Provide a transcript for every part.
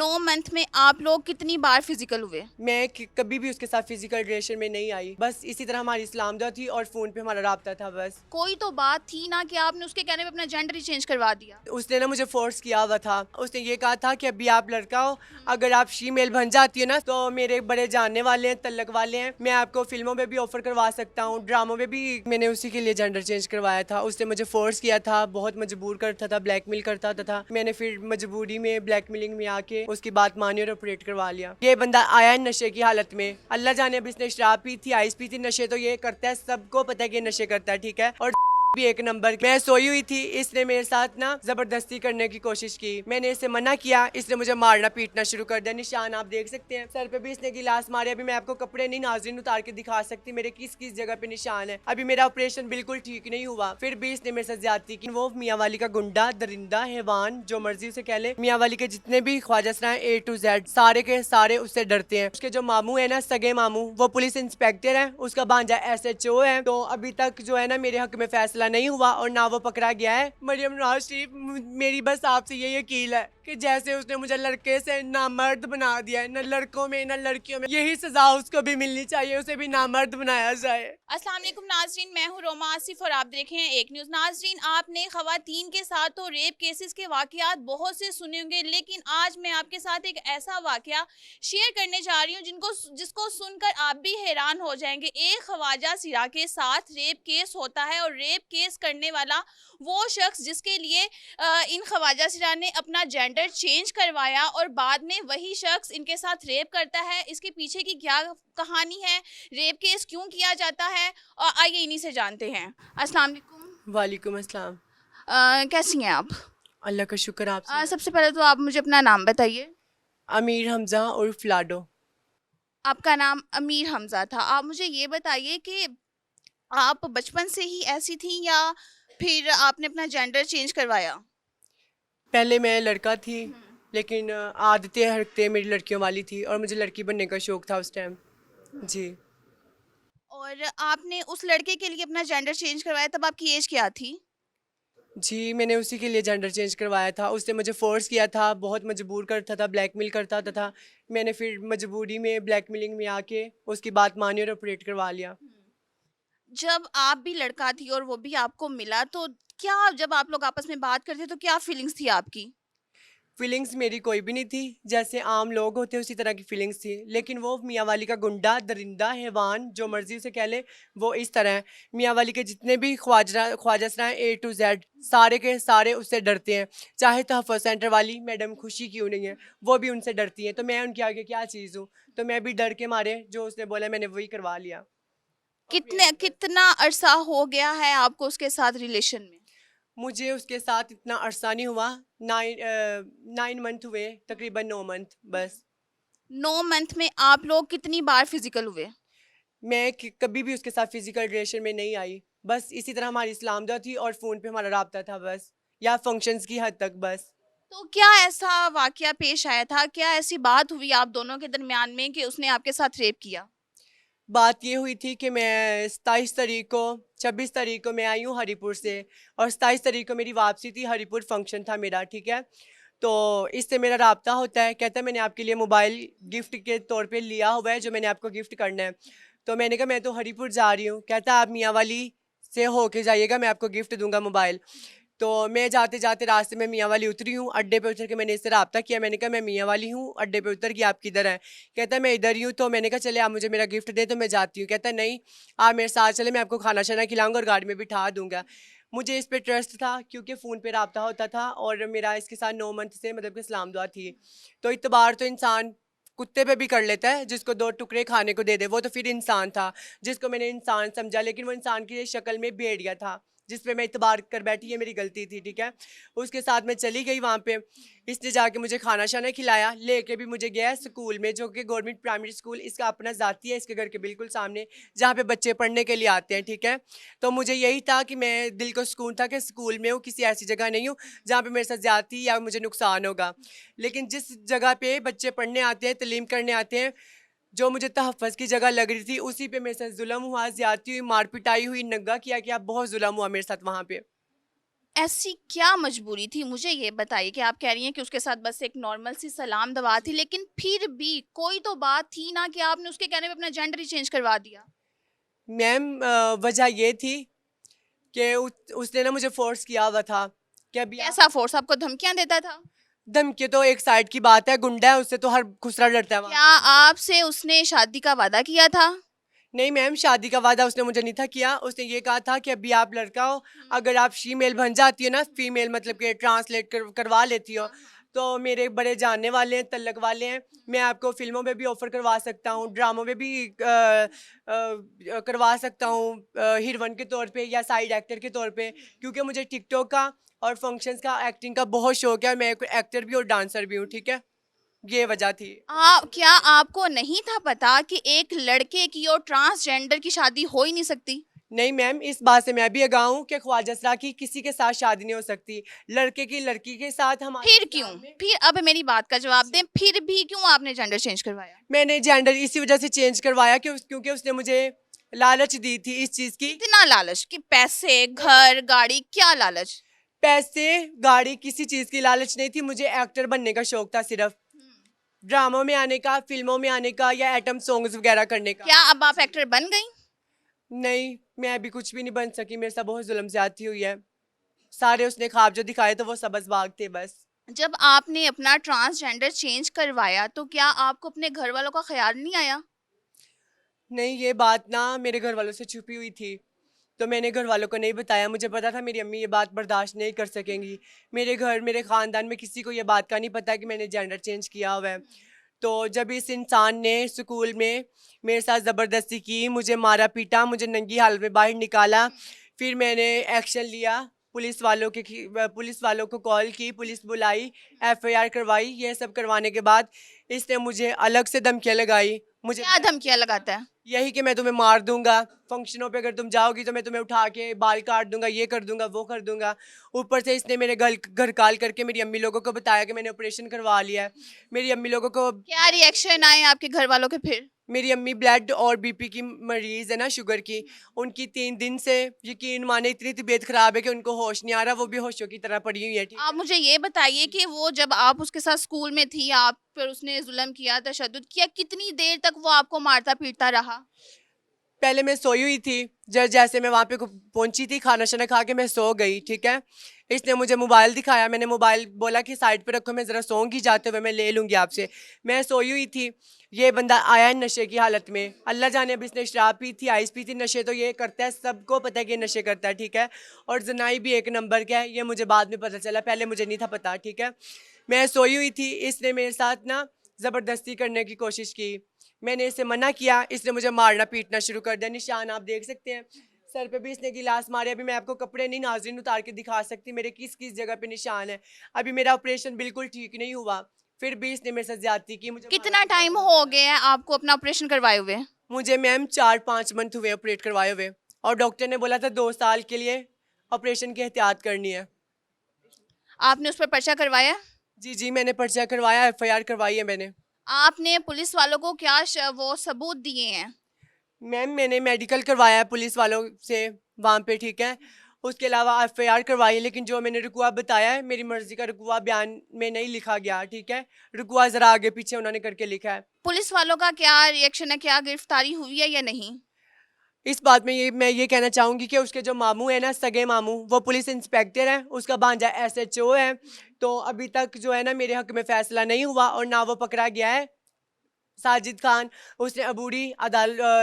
9 month में आप लोग कितनी बार फिजिकल हुए? मैं कभी भी उसके साथ फिजिकल रिलेशन में नहीं आई। बस इसी तरह हमारी इस्लामदा थी और फ़ोन पे हमारा राब्ता था बस। कोई तो बात थी ना कि आपने उसके कहने पे अपना जेंडर ही चेंज करवा दिया? उसने ना मुझे फ़ोर्स किया हुआ था। उसने ये कहा था कि अभी आप लड़का हो, अगर आप शीमेल बन जाती हो ना तो मेरे बड़े जानने वाले हैं, तल्लक वाले हैं। मैं आपको फ़िल्मों में भी ऑफ़र करवा सकता हूँ, ड्रामों में भी। मैंने उसी के लिए जेंडर चेंज करवाया था। उसने मुझे फ़ोर्स किया था, बहुत मजबूर करता था, ब्लैकमेल करता था। मैंने फिर मजबूरी में ब्लैकमेलिंग में आके उसकी बात मानी और ऑपरेट करवा लिया। ये बंदा आया है नशे की हालत में। अल्लाह जाने अब इसने शराब पी थी, आइस पी थी। नशे तो ये करता है, सबको पता है कि ये नशे करता है, ठीक है। और भी एक नंबर। मैं सोई हुई थी, इसने मेरे साथ ना जबरदस्ती करने की कोशिश की। मैंने इसे मना किया, इसने मुझे मारना पीटना शुरू कर दिया। निशान आप देख सकते हैं, सर पे भी इसने गिलास मारे। अभी मैं आपको कपड़े नहीं नाज़रीन उतार के दिखा सकती मेरे किस किस जगह पे निशान है। अभी मेरा ऑपरेशन बिल्कुल ठीक नहीं हुआ, फिर भी इसने मेरे साथ ज्यादती की। वो मियाँ वाली का गुंडा, दरिंदा, हैवान, जो मर्जी उसे कह ले। मियाँ वाली के जितने भी ख्वाजा सराय A to Z सारे के सारे उससे डरते हैं। उसके जो मामू है ना, सगे मामू, वो पुलिस इंस्पेक्टर है, उसका भांजा SHO है। तो अभी तक जो है ना मेरे हक में फैसला नहीं हुआ और ना वो पकड़ा गया है। मरियम नवाज शरीफ, मेरी बस आपसे ये यकीन है कि जैसे उसने मुझे लड़के से नामर्द बना दिया है, न लड़कों में न लड़कियों में, यही सजा उसको भी मिलनी चाहिए, उसे भी नामर्द बनाया जाए। अस्सलाम वालेकुम नाजरीन, मैं हूँ रोमा आसिफ और आप देख रहे हैं एक न्यूज़। नाजरीन, आपने ख़वातीन के साथ तो रेप केसेस के वाक़यात बहुत से सुने होंगे, लेकिन आज मैं आपके साथ एक ऐसा वाक़या शेयर करने जा रही हूँ जिसको सुनकर आप भी हैरान हो जाएंगे। एक ख्वाजा सिरा के साथ रेप केस होता है और रेप केस करने वाला वो शख्स जिसके लिए इन ख्वाजा सिरा ने अपना जेंडर चेंज करवाया और बाद में वही शख्स इनके साथ रेप करता है। इसके पीछे की क्या कहानी है, रेप केस क्यों किया जाता है, और आइए इन्हीं से जानते हैं। अस्सलाम वालेकुम। वालेकुम अस्सलाम। कैसी हैं आप? अल्लाह का शुक्र, आप सुनाएं। सबसे पहले तो आप मुझे अपना नाम बताइए। अमीर हमजा उर्फ लाडो। आपका नाम अमीर हमज़ा था। आप मुझे ये बताइए कि आप बचपन से ही ऐसी थी या फिर आपने अपना जेंडर चेंज करवाया? पहले मैं लड़का थी, हम्म। लेकिन आदतें हरकतें मेरी लड़कियों वाली थी और मुझे लड़की बनने का शौक था उस टाइम। जी। और आपने उस लड़के के लिए अपना जेंडर चेंज करवाया, तब आपकी एज क्या थी? जी, मैंने उसी के लिए जेंडर चेंज करवाया था। उसने मुझे फ़ोर्स किया था, बहुत मजबूर करता था, ब्लैकमेल करता था। मैंने फिर मजबूरी में ब्लैकमेलिंग में आके उसकी बात मानी और ऑपरेट करवा लिया। जब आप भी लड़का थी और वो भी आपको मिला, तो क्या जब आप लोग आपस में बात करते तो क्या फीलिंग्स थी आपकी? फीलिंग्स मेरी कोई भी नहीं थी, जैसे आम लोग होते हैं उसी तरह की फीलिंग्स थी। लेकिन वो मियाँ वाली का गुंडा, दरिंदा, हैवान, जो मर्जी उसे कह ले, वो इस तरह है। मियाँ वाली के जितने भी ख्वाजा सराय A to Z सारे के सारे उससे डरते हैं। चाहे तहफ़्फ़ुज़ सेंटर वाली मैडम खुशी क्यों नहीं है, वो भी उनसे डरती हैं। तो मैं उनके आगे क्या चीज़ हूँ? तो मैं भी डर के मारे जो उसने बोला मैंने वही करवा लिया। कितना अरसा हो गया है आपको उसके साथ रिलेशन में? मुझे उसके साथ इतना अरसा नहीं हुआ, 9 मंथ हुए, तकरीबन 9 मंथ बस। 9 मंथ में आप लोग कितनी बार फिजिकल हुए? मैं कभी भी उसके साथ फिजिकल रिलेशन में नहीं आई। बस इसी तरह हमारी इस्लामदा थी और फ़ोन पे हमारा राब्ता था बस, या फंक्शंस की हद तक बस। तो क्या ऐसा वाकया पेश आया था, क्या ऐसी बात हुई आप दोनों के दरमियान में कि उसने आपके साथ रेप किया? बात ये हुई थी कि मैं 27 तारीख को 26 तारीख को मैं आई हूँ हरीपुर से, और 27 तारीख को मेरी वापसी थी। हरीपुर फंक्शन था मेरा, ठीक है। तो इससे मेरा राब्ता होता है, कहता है मैंने आपके लिए मोबाइल गिफ्ट के तौर पे लिया हुआ है जो मैंने आपको गिफ्ट करना है। तो मैंने कहा मैं तो हरीपुर जा रही हूँ। कहता आप मियाँ वाली से होके जाइएगा, मैं आपको गिफ्ट दूंगा मोबाइल। तो मैं जाते जाते रास्ते में मियाँ वाली उतरी हूँ। अड्डे पे उतर के मैंने इससे रब्ता किया, मैंने कहा मैं मियाँ वाली हूँ, अड्डे पे उतर के आप किधर हैं? कहता है मैं इधर ही हूँ। तो मैंने कहा चले आप मुझे मेरा गिफ्ट दे, तो मैं जाती हूँ। कहता है नहीं, आप मेरे साथ चले, मैं आपको खाना शाना खिलाऊंगा और गाड़ी में बिठा दूंगा। मुझे इस पे ट्रस्ट था क्योंकि फ़ोन पे रब्ता होता था और मेरा इसके साथ 9 मंथ से मतलब कि सलाम दुआ थी। तो इतबार तो इंसान कुत्ते पे भी कर लेता है, जिसको 2 टुकड़े खाने को दे दे, वो तो फिर इंसान था। जिसको मैंने इंसान समझा, लेकिन वो इंसान की शक्ल में भेड़िया था, जिस पे मैं इतबार कर बैठी, ये मेरी गलती थी, ठीक है। उसके साथ मैं चली गई वहाँ पे। इसने जाके मुझे खाना शाना खिलाया, लेके भी मुझे गया स्कूल में, जो कि गवर्नमेंट प्राइमरी स्कूल इसका अपना ज़ाती है, इसके घर के बिल्कुल सामने, जहाँ पे बच्चे पढ़ने के लिए आते हैं, ठीक है। तो मुझे यही था कि मैं दिल को सुकून था कि स्कूल में हूँ, किसी ऐसी जगह नहीं हूँ जहाँ पे मेरे साथ ज़्यादती या मुझे नुकसान होगा। लेकिन जिस जगह पे बच्चे पढ़ने आते हैं, तालीम करने आते हैं, जो मुझे तहफ़्फ़ुज़ की जगह लग रही थी, उसी पे मेरे साथ जुल्म हुआ, ज़्यादती हुई, मार पिटाई हुई, नंगा किया गया, बहुत जुल्म हुआ मेरे साथ वहाँ पे। ऐसी क्या मजबूरी थी? मुझे ये बताइए कि आप कह रही हैं कि उसके साथ बस एक नॉर्मल सी सलाम दुआ थी, लेकिन फिर भी कोई तो बात थी ना कि आपने उसके कहने पे अपना जेंडर ही चेंज करवा दिया? मैम वजह ये थी कि उसने ना मुझे फोर्स किया हुआ था कि अभी कैसा फोर्स? आपको धमकियां देता था? धमकी तो एक साइड की बात है, गुंडा है, उससे तो हर खुसरा डरता है वहाँ क्या पे। आपसे उसने शादी का वादा किया था? नहीं मैम, शादी का वादा उसने मुझे नहीं था किया। उसने ये कहा था कि अभी आप लड़का हो, अगर आप फीमेल बन जाती हो ना, फीमेल मतलब कि करवा लेती हो, तो मेरे बड़े जानने वाले हैं, तलक वाले हैं, मैं आपको फिल्मों में भी ऑफर करवा सकता हूँ, ड्रामों में भी करवा सकता हूँ हीरोइन के तौर पे या साइड एक्टर के तौर पे, क्योंकि मुझे टिकटॉक का और फंक्शंस का, एक्टिंग का बहुत शौक है। मैं एक एक्टर भी और डांसर भी हूँ, ठीक है। ये वजह थी। क्या आपको नहीं था पता कि एक लड़के की और ट्रांसजेंडर की शादी हो ही नहीं सकती? नहीं मैम, इस बात से मैं भी आगाह हूँ कि ख्वाजा असरा की किसी के साथ शादी नहीं हो सकती, लड़के की लड़की के साथ। हमारे फिर क्यों? इस्लाम में फिर अब मेरी बात का जवाब दें, फिर भी क्यों आपने जेंडर चेंज करवाया? मैंने जेंडर इसी वजह से चेंज करवाया क्योंकि उसने मुझे लालच दी थी इस चीज़ की। कितना लालच? कि पैसे, घर, गाड़ी, क्या लालच? पैसे, गाड़ी, किसी चीज़ की लालच नहीं थी, मुझे एक्टर बनने का शौक था सिर्फ, ड्रामों में आने का, फिल्मों में आने का या एटम सॉन्ग्स वगैरह करने का। क्या अब आप एक्टर बन गई? नहीं, मैं अभी कुछ भी नहीं बन सकी, मेरे साथ बहुत जुल्म ज्यादती हुई है। सारे उसने ख्वाब जो दिखाए तो वो सबज बाग थे बस। जब आपने अपना ट्रांसजेंडर चेंज करवाया तो क्या आपको अपने घर वालों का ख्याल नहीं आया? नहीं, ये बात ना मेरे घर वालों से छुपी हुई थी, तो मैंने घर वालों को नहीं बताया। मुझे पता था मेरी अम्मी ये बात बर्दाश्त नहीं कर सकेंगी। मेरे घर, मेरे ख़ानदान में किसी को ये बात का नहीं पता कि मैंने जेंडर चेंज किया हुआ है। तो जब इस इंसान ने स्कूल में मेरे साथ ज़बरदस्ती की, मुझे मारा पीटा, मुझे नंगी हालत में बाहर निकाला, फिर मैंने एक्शन लिया, पुलिस वालों को कॉल की, पुलिस बुलाई, एफआईआर करवाई। ये सब करवाने के बाद इसने मुझे अलग से धमकियाँ लगाई। मुझे क्या धमकियां लगाता है? यही कि मैं तुम्हें मार दूंगा, फंक्शनों पे अगर तुम जाओगी तो मैं तुम्हें उठा के बाल काट दूंगा, ये कर दूंगा, वो कर दूंगा। ऊपर से इसने मेरे घर काल करके मेरी अम्मी लोगों को बताया कि मैंने ऑपरेशन करवा लिया है। मेरी अम्मी लोगों को क्या रिएक्शन आए आपके घर वालों के फिर? मेरी अम्मी ब्लड और बीपी की मरीज है ना, शुगर की। उनकी 3 दिन से, यकीन माने, इतनी तबीयत खराब है कि उनको होश नहीं आ रहा, वो भी होशों की तरह पड़ी हुई है, ठीक आप है। मुझे ये बताइए कि वो जब आप उसके साथ स्कूल में थी, आप पर उसने जुल्म किया, तशद्दुद किया, कितनी देर तक वो आपको मारता पीटता रहा? पहले मैं सोई हुई थी, जैसे मैं वहाँ पे पहुंची थी, खाना शाना खा के मैं सो गई, ठीक है। इसने मुझे मोबाइल दिखाया, मैंने मोबाइल बोला कि साइड पे रखो, मैं ज़रा सोऊंगी, जाते हुए मैं ले लूँगी आपसे। मैं सोई हुई थी, ये बंदा आया नशे की हालत में, अल्लाह जाने अब इसने शराब पी थी, आइस पी थी। नशे तो ये करता है, सबको पता है कि ये नशे करता है, ठीक है। और जनाई भी एक नंबर का है, ये मुझे बाद में पता चला, पहले मुझे नहीं था पता, ठीक है। मैं सोई हुई थी, इसने मेरे साथ ना ज़बरदस्ती करने की कोशिश की। मैंने इसे मना किया, इसने मुझे मारना पीटना शुरू कर दिया। निशान आप देख सकते हैं, सर पे भी इसने गिलास मारे। अभी मैं आपको कपड़े नहीं नाज़रीन उतार के दिखा सकती मेरे किस किस जगह पे निशान है। अभी मेरा ऑपरेशन बिल्कुल ठीक नहीं हुआ, फिर भी इसने मेरे साथ ज्यादती की, मुझे मारा कितना पीटा टाइम बहुत हो ज़्यादा। गया है आपको अपना ऑपरेशन करवाए हुए? मुझे मैम 4-5 मंथ हुए ऑपरेट करवाए हुए, और डॉक्टर ने बोला था 2 साल के लिए ऑपरेशन की एहतियात करनी है। आपने उस पर पर्चा करवाया? जी जी, मैंने पर्चा करवाया, एफआईआर करवाई है मैंने। आपने पुलिस वालों को क्या वो सबूत दिए हैं? मैम मैंने मेडिकल करवाया है पुलिस वालों से वहाँ पे, ठीक है। उसके अलावा एफआईआर करवाई है, लेकिन जो मैंने रुकवा बताया है, मेरी मर्जी का रुकवा बयान में नहीं लिखा गया, ठीक है। रुकवा ज़रा आगे पीछे उन्होंने करके लिखा है। पुलिस वालों का क्या रिएक्शन है? क्या गिरफ्तारी हुई है या नहीं? इस बात में मैं ये कहना चाहूँगी कि उसके जो मामू है ना, सगे मामू, वो पुलिस इंस्पेक्टर है, उसका भांजा एसएचओ है। तो अभी तक जो है ना मेरे हक में फैसला नहीं हुआ, और ना वो पकड़ा गया है। साजिद खान, उसने अबूरी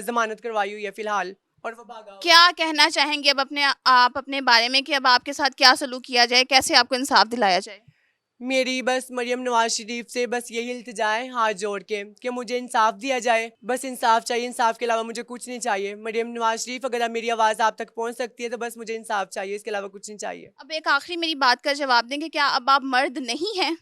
जमानत करवाई हुई है फिलहाल, और वो भागा हुआ है। क्या कहना चाहेंगे अब आप अपने बारे में कि अब आपके साथ क्या सलूक किया जाए, कैसे आपको इंसाफ दिलाया जाए? मेरी बस मरियम नवाज शरीफ से बस यही इल्तिजा है, हाथ जोड़ के, कि मुझे इंसाफ दिया जाए। बस इंसाफ चाहिए, इंसाफ के अलावा मुझे कुछ नहीं चाहिए। मरियम नवाज शरीफ, अगर मेरी आवाज़ आप तक पहुंच सकती है तो बस मुझे इंसाफ चाहिए, इसके अलावा कुछ नहीं चाहिए। अब एक आखिरी मेरी बात का जवाब देंगे, क्या अब आप मर्द नहीं हैं?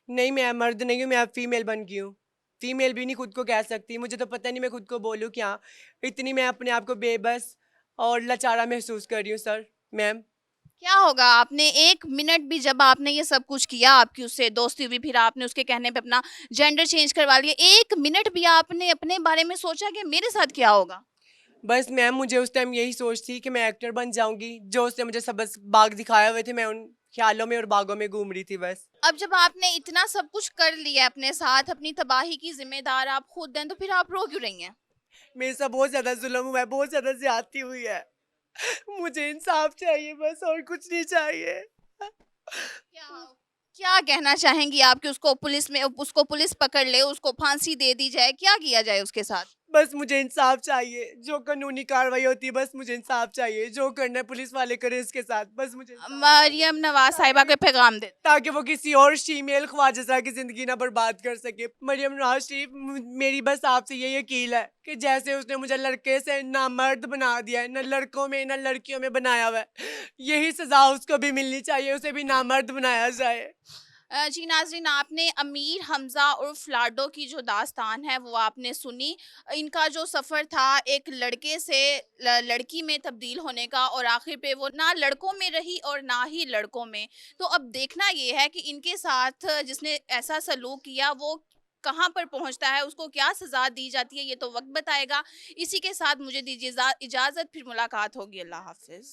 नहीं, मैं मर्द नहीं हूँ, मैं अब फीमेल बन गई हूँ। फीमेल भी नहीं खुद को कह सकती, मुझे तो पता नहीं मैं खुद को बोलूँ क्या। इतनी मैं अपने आप को बेबस और लाचारा महसूस कर रही हूँ सर, मैम। क्या होगा? आपने 1 मिनट भी, जब आपने ये सब कुछ किया, आपकी उससे दोस्ती हुई, फिर आपने उसके कहने पे अपना जेंडर चेंज करवा लिया, 1 मिनट भी आपने अपने बारे में सोचा कि मेरे साथ क्या होगा? बस मैम मुझे उस टाइम यही सोच थी कि मैं एक्टर बन जाऊंगी। जो उसने मुझे सबक बाग दिखाए हुए थे, मैं उन ख्यालों में और बागों में घूम रही थी बस। अब जब आपने इतना सब कुछ कर लिया अपने साथ, अपनी तबाही की जिम्मेदार आप खुद हैं, तो फिर आप रो क्यों रही हैं? मेरे साथ बहुत ज्यादा जुल्म हुआ है, बहुत ज्यादा ज्यादती हुई है। मुझे इंसाफ चाहिए बस, और कुछ नहीं चाहिए। क्या क्या कहना चाहेंगी आप कि उसको पुलिस पकड़ ले, उसको फांसी दे दी जाए, क्या किया जाए उसके साथ? बस मुझे इंसाफ चाहिए, जो कानूनी कार्रवाई होती है बस मुझे इंसाफ चाहिए। जो करना है पुलिस वाले करे इसके साथ, बस मुझे इंसाफ चाहिए। मरियम नवाज साहिबा को पैगाम दे। ताकि वो किसी और फीमेल ख्वाजा की जिंदगी ना बर्बाद कर सके। मरियम नवाज शरीफ, मेरी बस आपसे यही अपील है कि जैसे उसने मुझे लड़के से ना मर्द बना दिया है, ना लड़कों में ना लड़कियों में बनाया हुआ है, यही सजा उसको भी मिलनी चाहिए, उसे भी नामर्द बनाया जाए। जी नाज़रीन, आपने अमीर हमज़ा उर्फ लाडो की जो दास्तान है वो आपने सुनी। इनका जो सफ़र था एक लड़के से लड़की में तब्दील होने का, और आखिर पे वो ना लड़कों में रही और ना ही लड़कों में। तो अब देखना ये है कि इनके साथ जिसने ऐसा सलूक किया वो कहाँ पर पहुँचता है, उसको क्या सज़ा दी जाती है, ये तो वक्त बताएगा। इसी के साथ मुझे दीजिए इजाज़त, फिर मुलाकात होगी। अल्लाह हाफिज़।